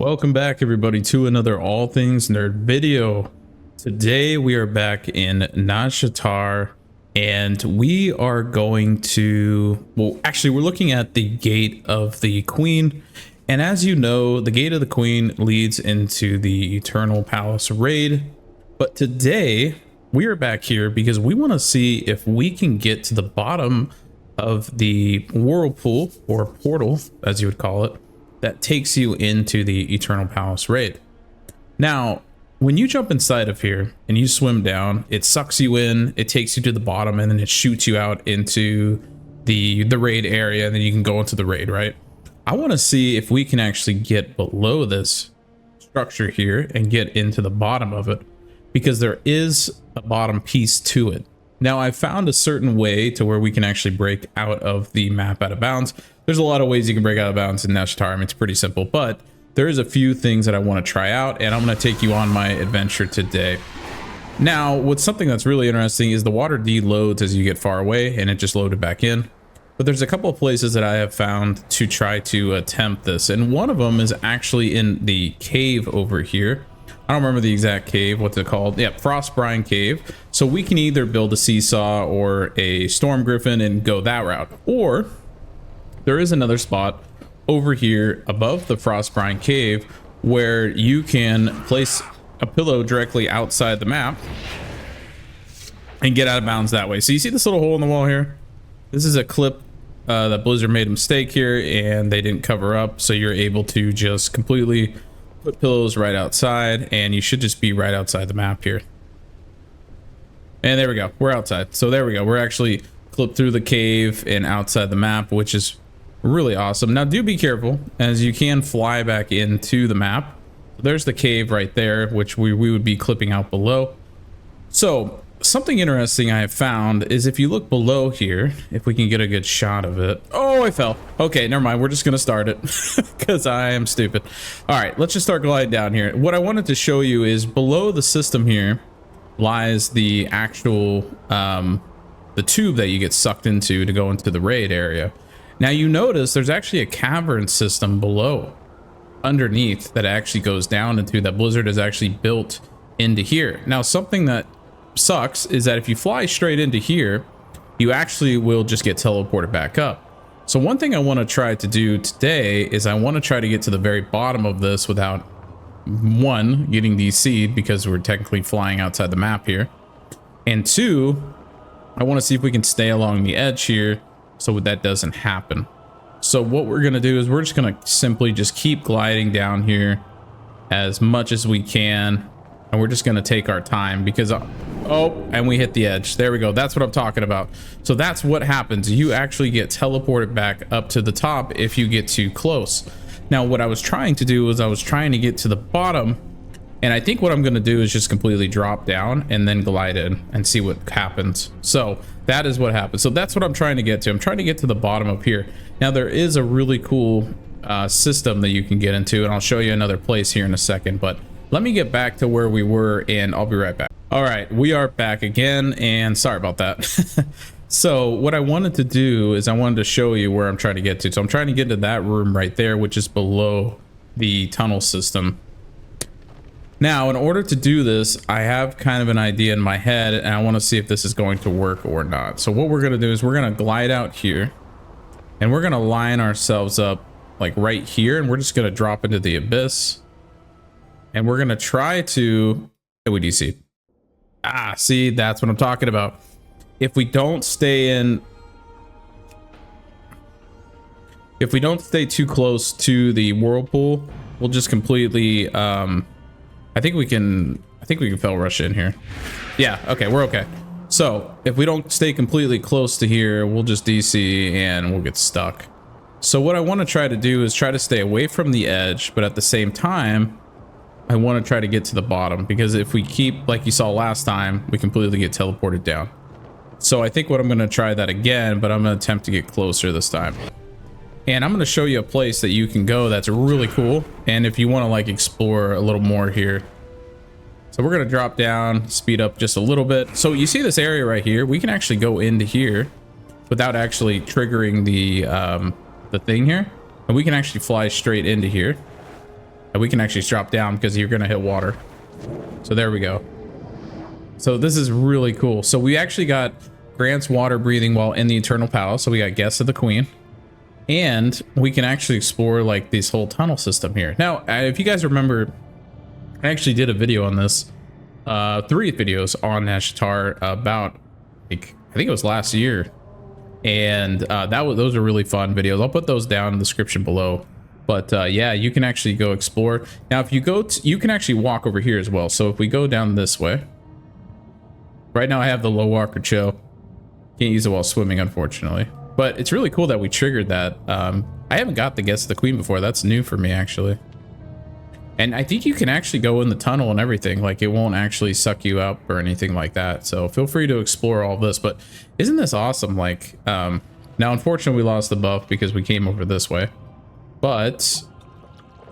Welcome back everybody to another All Things Nerd video. Today we are back in Nazjatar and we are going to, well actually we're looking at the Gate of the Queen, and as you know the Gate of the Queen leads into the Eternal Palace raid. But today we are back here because we want to see if we can get to the bottom of the whirlpool, or portal as you would call it, that takes you into the Eternal Palace raid. Now, when you jump inside of here and you swim down, it sucks you in, it takes you to the bottom, and then it shoots you out into the raid area, and then you can go into the raid, right? I want to see if we can actually get below this structure here and get into the bottom of it, because there is a bottom piece to it. Now, I found a certain way to where we can actually break out of the map out of bounds. There's a lot of ways you can break out of bounds in Nazjatar. I mean, it's pretty simple, but there is a few things that I want to try out, and I'm going to take you on my adventure today. Now, what's something that's really interesting is the water deloads as you get far away, and it just loaded back in. But there's a couple of places that I have found to try to attempt this, and one of them is actually in the cave over here. I don't remember the exact cave, what's it called? Yeah, Frostbrine Cave. So we can either build a seesaw or a storm griffin and go that route, or there is another spot over here above the Frostbrine Cave where you can place a pillow directly outside the map and get out of bounds that way. So you see this little hole in the wall here? This is a clip that Blizzard made a mistake here and they didn't cover up, so you're able to just completely put pillows right outside, and you should just be right outside the map here. And there we go, we're outside. So there we go, we're actually clipped through the cave and outside the map, which is really awesome. Now do be careful, as you can fly back into the map. There's the cave right there, which we would be clipping out below. So something interesting I have found is if you look below here, if we can get a good shot of it. Oh, I fell. Okay, never mind, we're just gonna start it because I am stupid. All right, let's just start gliding down here. What I wanted to show you is below the system here lies the actual the tube that you get sucked into to go into the raid area. Now you notice there's actually a cavern system below, underneath, that actually goes down into, that Blizzard has actually built into here. Now something that sucks is that if you fly straight into here, you actually will just get teleported back up. So one thing I want to try to do today is I want to try to get to the very bottom of this without, one, getting DC'd because we're technically flying outside the map here, and two, I want to see if we can stay along the edge here so that doesn't happen. So what we're going to do is we're just going to simply just keep gliding down here as much as we can, and we're just going to take our time because oh, and we hit the edge. There we go, that's what I'm talking about. So that's what happens, you actually get teleported back up to the top if you get too close. Now what I was trying to do was I was trying to get to the bottom, and I think what I'm going to do is just completely drop down and then glide in and see what happens. So that is what happens. So that's what I'm trying to get to. I'm trying to get to the bottom up here. Now there is a really cool system that you can get into, and I'll show you another place here in a second, but let me get back to where we were and I'll be right back. All right, we are back again, and sorry about that. So what I wanted to do is I wanted to show you where I'm trying to get to. So I'm trying to get to that room right there, which is below the tunnel system. Now, in order to do this, I have kind of an idea in my head, and I want to see if this is going to work or not. So what we're going to do is we're going to glide out here, and we're going to line ourselves up like right here, and we're just going to drop into the abyss. And we're going to try to... What do you see? Ah, see, that's what I'm talking about. If we don't stay in... If we don't stay too close to the whirlpool, we'll just completely... I think we can fell rush in here. Yeah, okay, we're okay. So if we don't stay completely close to here, we'll just DC and we'll get stuck. So what I want to try to do is try to stay away from the edge, but at the same time, I want to try to get to the bottom, because if we keep, like you saw last time, we completely get teleported down. So I think what I'm going to try that again, but I'm going to attempt to get closer this time. And I'm going to show you a place that you can go that's really cool, and if you want to like explore a little more here. So we're going to drop down, speed up just a little bit. So you see this area right here, we can actually go into here without actually triggering the thing here, and we can actually fly straight into here. And we can actually drop down because you're going to hit water. So there we go. So this is really cool. So we actually got grants water breathing while in the Eternal Palace. So we got guests of the Queen. And we can actually explore like this whole tunnel system here. Now, if you guys remember, I actually did a video on this. 3 videos on Nazjatar about, like, I think it was last year. And those are really fun videos. I'll put those down in the description below. But yeah, you can actually go explore. Now, if you go, you can actually walk over here as well. So if we go down this way, right now I have the low walker chill. Can't use it while swimming, unfortunately. But it's really cool that we triggered that. I haven't got the Guest of the Queen before. That's new for me, actually. And I think you can actually go in the tunnel and everything. Like, it won't actually suck you up or anything like that. So feel free to explore all this. But isn't this awesome? Like, now, unfortunately, we lost the buff because we came over this way. But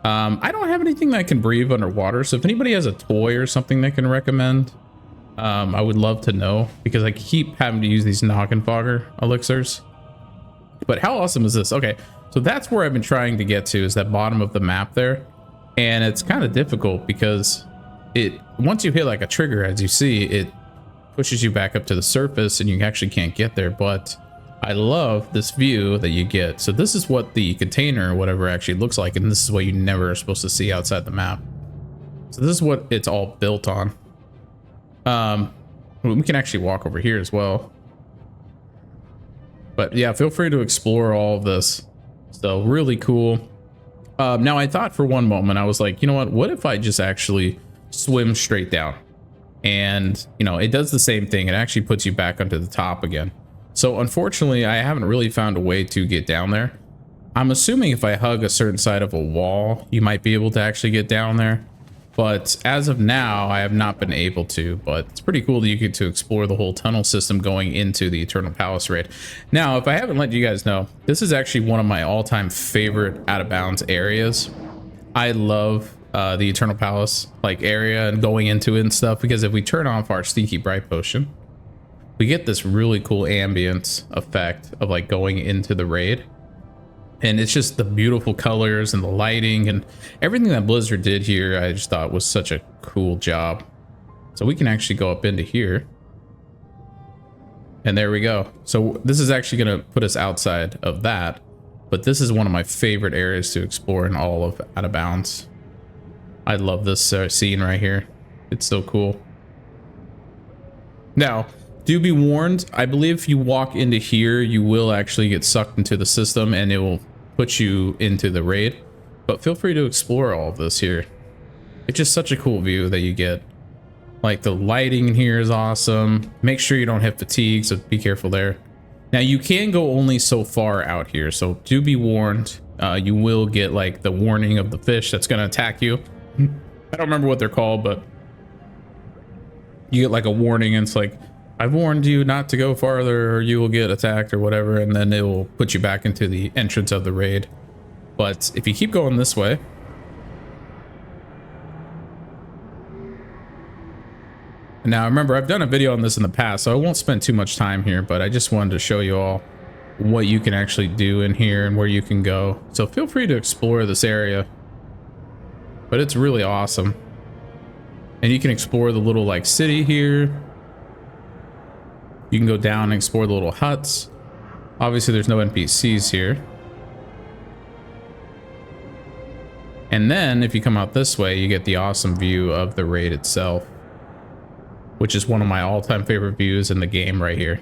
I don't have anything that can breathe underwater. So if anybody has a toy or something they can recommend, I would love to know. Because I keep having to use these noggin fogger elixirs. But how awesome is this? Okay, so that's where I've been trying to get to, is that bottom of the map there. And it's kind of difficult because once you hit like a trigger, as you see, it pushes you back up to the surface and you actually can't get there. But I love this view that you get. So this is what the container or whatever actually looks like. And this is what you never are supposed to see outside the map. So this is what it's all built on. We can actually walk over here as well. But yeah, feel free to explore all of this. So really cool. Now I thought for one moment, I was like, you know what if I just actually swim straight down? And, you know, it does the same thing. It actually puts you back onto the top again. So unfortunately, I haven't really found a way to get down there. I'm assuming if I hug a certain side of a wall, you might be able to actually get down there. But as of now, I have not been able to. But it's pretty cool that you get to explore the whole tunnel system going into the Eternal Palace raid. Now, if I haven't let you guys know, this is actually one of my all-time favorite out-of-bounds areas. I love the Eternal Palace like area and going into it and stuff, because if we turn off our Stinky Bright Potion, we get this really cool ambience effect of like going into the raid. And it's just the beautiful colors and the lighting and everything that Blizzard did here. I just thought was such a cool job. So we can actually go up into here. And there we go. So this is actually going to put us outside of that. But this is one of my favorite areas to explore in all of Out of Bounds. I love this scene right here. It's so cool. Now, do be warned, I believe if you walk into here, you will actually get sucked into the system and it will put you into the raid. But feel free to explore all of this here. It's just such a cool view that you get. Like, the lighting in here is awesome. Make sure you don't hit fatigue, so be careful there. Now, you can go only so far out here, so do be warned. You will get like the warning of the fish that's going to attack you. I don't remember what they're called, but you get like a warning and it's like, I've warned you not to go farther or you will get attacked or whatever, and then it will put you back into the entrance of the raid. But if you keep going this way, now remember, I've done a video on this in the past, so I won't spend too much time here, but I just wanted to show you all what you can actually do in here and where you can go. So feel free to explore this area, but it's really awesome. And you can explore the little like city here. You can go down and explore the little huts. Obviously, there's no NPCs here. And then if you come out this way, you get the awesome view of the raid itself, which is one of my all-time favorite views in the game right here.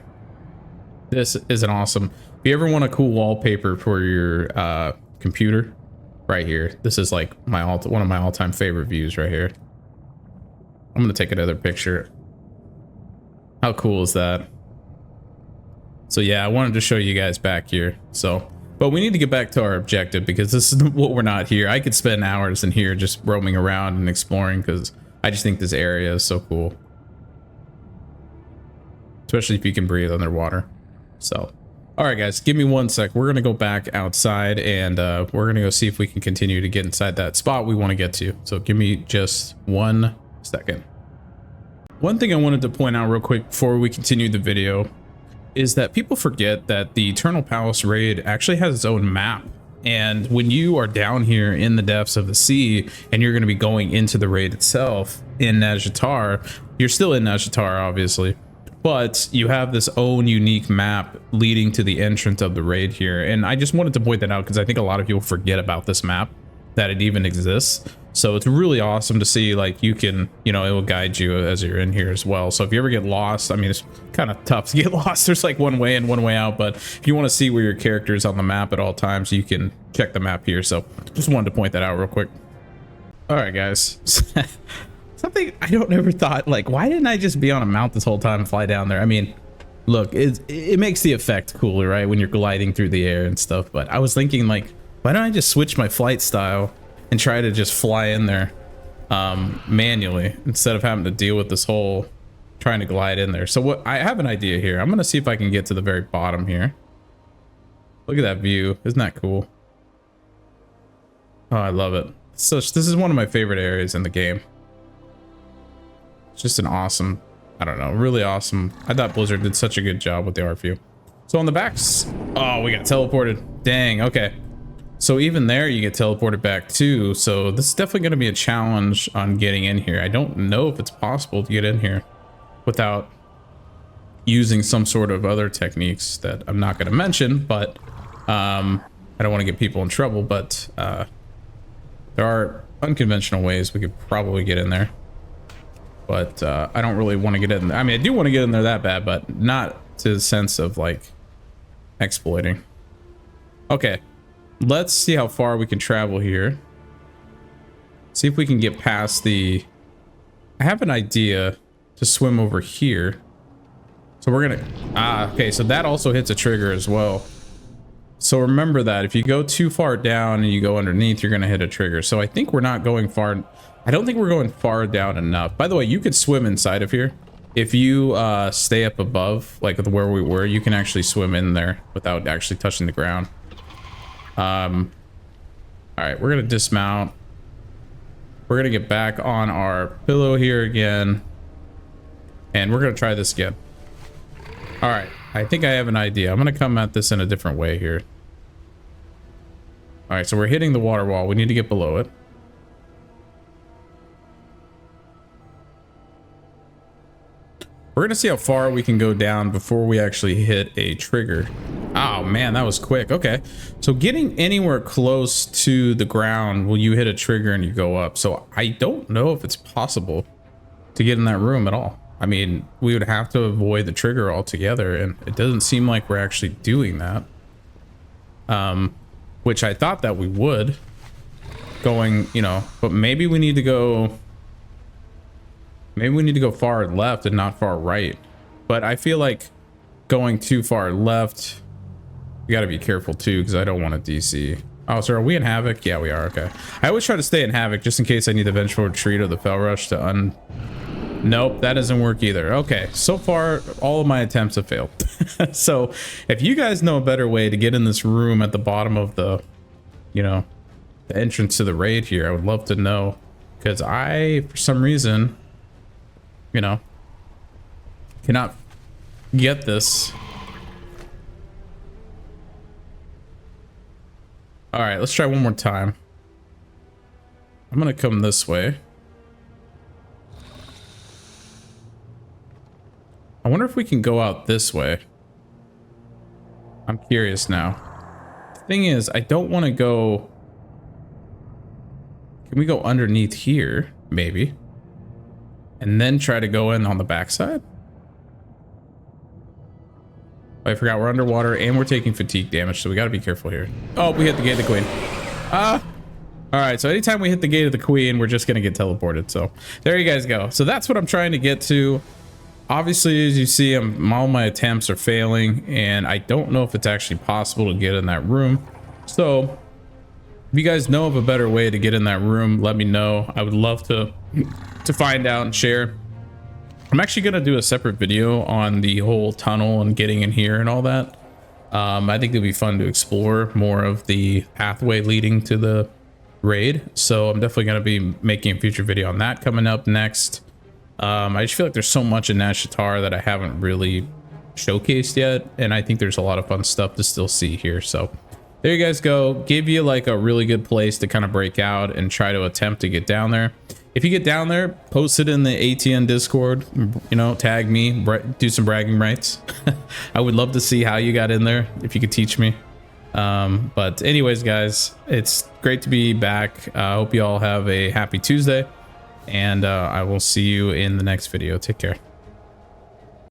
This is an awesome. If you ever want a cool wallpaper for your computer, right here, this is like one of my all-time favorite views right here. I'm gonna take another picture. How cool is that? So yeah, I wanted to show you guys back here. So, but we need to get back to our objective because this is what we're not here. I could spend hours in here just roaming around and exploring because I just think this area is so cool. Especially if you can breathe underwater. So, all right, guys, give me 1 sec. We're going to go back outside and we're going to go see if we can continue to get inside that spot we want to get to. So give me just 1 second. One thing I wanted to point out real quick before we continue the video is that people forget that the Eternal Palace raid actually has its own map. And when you are down here in the depths of the sea and you're going to be going into the raid itself in Nazjatar, you're still in Nazjatar, obviously, but you have this own unique map leading to the entrance of the raid here. And I just wanted to point that out because I think a lot of people forget about this map, that it even exists. So it's really awesome to see, like, you can, you know, it will guide you as you're in here as well. So if you ever get lost, I mean, it's kind of tough to get lost. There's like one way in, one way out, but if you want to see where your character is on the map at all times, you can check the map here. So just wanted to point that out real quick. All right, guys. Something I don't ever thought, like, why didn't I just be on a mount this whole time and fly down there? I mean, look, it makes the effect cooler, right, when you're gliding through the air and stuff. But I was thinking, like, why don't I just switch my flight style and try to just fly in there manually instead of having to deal with this whole trying to glide in there. So what, I have an idea here. I'm gonna see if I can get to the very bottom here. Look at that view. Isn't that cool? Oh, I love it. So this is one of my favorite areas in the game. It's just an awesome, I don't know, really awesome. I thought Blizzard did such a good job with the art view. So on the backs, oh, we got teleported. Dang, okay. So even there, you get teleported back too. So this is definitely going to be a challenge on getting in here. I don't know if it's possible to get in here without using some sort of other techniques that I'm not going to mention, but I don't want to get people in trouble, but there are unconventional ways we could probably get in there. But I don't really want to get in there. I mean, I do want to get in there that bad, but not to the sense of like exploiting. Okay, let's see how far we can travel here. See if we can get past the... I have an idea to swim over here. So we're gonna... okay, so that also hits a trigger as well. So remember that if you go too far down and you go underneath, you're gonna hit a trigger. So I think we're not going far... I don't think we're going far down enough. By the way, you could swim inside of here. If you stay up above, like where we were, you can actually swim in there without actually touching the ground. All right, we're gonna dismount. We're gonna get back on our pillow here again. And we're gonna try this again. All right, I think I have an idea. I'm gonna come at this in a different way here. All right, so we're hitting the water wall. We need to get below it. We're gonna see how far we can go down before we actually hit a trigger. Oh man, that was quick. Okay, so getting anywhere close to the ground, will you hit a trigger and you go up? So I don't know if it's possible to get in that room at all. I mean, we would have to avoid the trigger altogether, and it doesn't seem like we're actually doing that. Which I thought that we would. Going, you know, but maybe we need to go... Maybe we need to go far left and not far right. But I feel like going too far left, you got to be careful too, because I don't want to DC. Oh, so are we in Havoc? Yeah, we are. Okay. I always try to stay in Havoc just in case I need the Vengeful Retreat or the Fell Rush to Nope, that doesn't work either. Okay, so far, all of my attempts have failed. So if you guys know a better way to get in this room at the bottom of the, you know, the entrance to the raid here, I would love to know. Because I, for some reason... you know, cannot get this. All right, let's try one more time. I'm gonna come this way. I wonder if we can go out this way. I'm curious now. The thing is, I don't want to go... Can we go underneath here? Maybe. And then try to go in on the backside? I forgot we're underwater and we're taking fatigue damage, so we got to be careful here. Oh, we hit the gate of the queen. All right, so anytime we hit the gate of the queen, we're just going to get teleported. So there you guys go. So that's what I'm trying to get to. Obviously, as you see, all my attempts are failing, and I don't know if it's actually possible to get in that room. So if you guys know of a better way to get in that room, let me know. I would love to find out and share. I'm actually going to do a separate video on the whole tunnel and getting in here and all that. I think it'd be fun to explore more of the pathway leading to the raid. So I'm definitely going to be making a future video on that coming up next. I just feel like there's so much in Nazjatar that I haven't really showcased yet. And I think there's a lot of fun stuff to still see here. So there you guys go. Give you like a really good place to kind of break out and try to attempt to get down there. If you get down there, post it in the ATN Discord, you know, tag me, do some bragging rights. I would love to see how you got in there, if you could teach me. But anyways, guys, it's great to be back. I hope you all have a happy Tuesday, and I will see you in the next video. Take care.